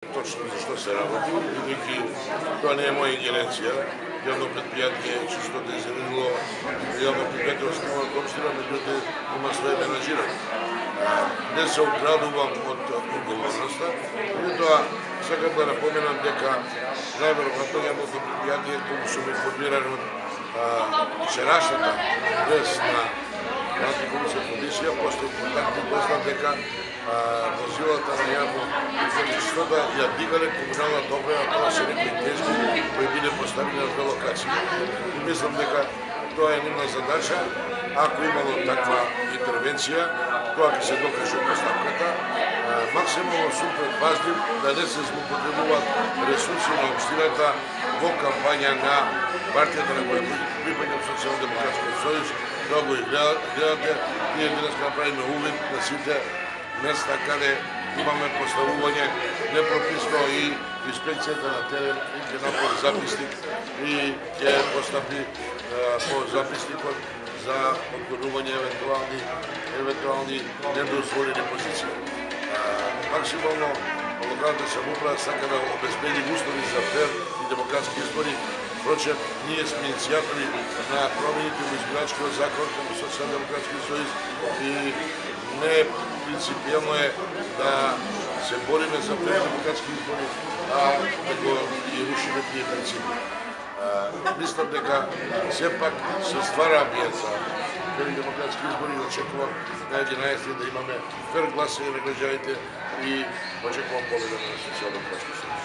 Точно за што се работи, бидејќи тоа не е моја ингеренција. Јавно предпријатие што е изредило јавно предпријатие основно од општина, меѓутоа има своје менаџирање. Не се оградувам од одговорноста, меѓутоа сакам да напоменам дека најверојатно јавното предпријатие, колку сум информиран од вчерашната вест на антикорупција комисија, постои контакти, познам дека возилата на јавно предпријатие ја дигале комуналната опрема, тоа се некои тежби кои биле поставени на две локации. И мислам дека тоа е нивна задача. Ако имало таква интервенција, тоа ќе се докаже од постапката. Максимално сум предпазлив да не се злоупотребуваат ресурси на општината во кампања на партијата на која припаѓам Социјалдемократскиот сојуз. Да го гледате, ние денес направиме увид на сите места каде имаме поставување непрописно и инспекцијата на терен и ќе направи записник и ќе постапи по записникот за отклонување евентуални недозволени позиции. Максимално локалната самоуправа сака да обезбеди услови за фер и демократски избори. Впрочем, ние сме иницијатори на промените во избирачкиот закон како Социјалдемократски сојуз и не принципијално е да се бориме за фер и демократски избори, а да го и рушиме тие принципи. Мислам дека сепак се ствара амбиент за фер и демократски избори и очекувам на 11 да имаме фер гласање на граѓаните и очекувам победа на Социјалдемократски сојуз.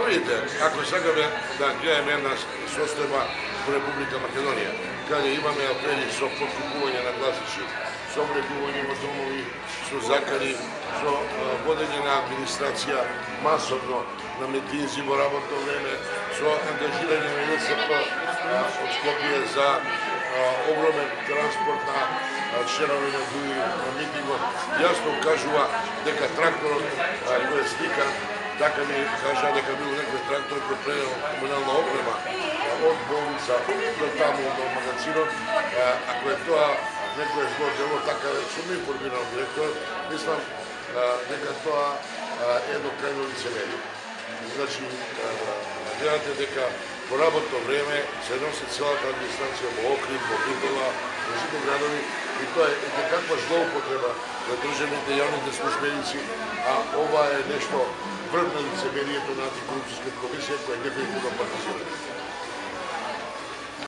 Видите, ако сакаме да гледаме една состојба во Република Македонија, каде имаме апели со подкупување на гласачи, со влегување во домови, со закани, со водење на администрација масовно на митинзи во работно време, со ангажирање на НСП од Скопје за огромен транспорт на членови на ДУИ на митингот, јасно кажува дека тракторот кој е сликан, така ми кажа дека бил некој трактор кој пренел комунална опрема од болница до таму до магазинот. Ако е тоа некој збор дело, така сум информиран директор, мислам дека тоа е едно крајно лицемерие. Значи, гледате дека по работно време се носи целата администрација во Охрид, во Битола, во сите градови и тоа е каква злоупотреба на државните јавните службеници, а ова е нешто врв на лицемерието на антикорупцијската комисија која дефинитивно партизира.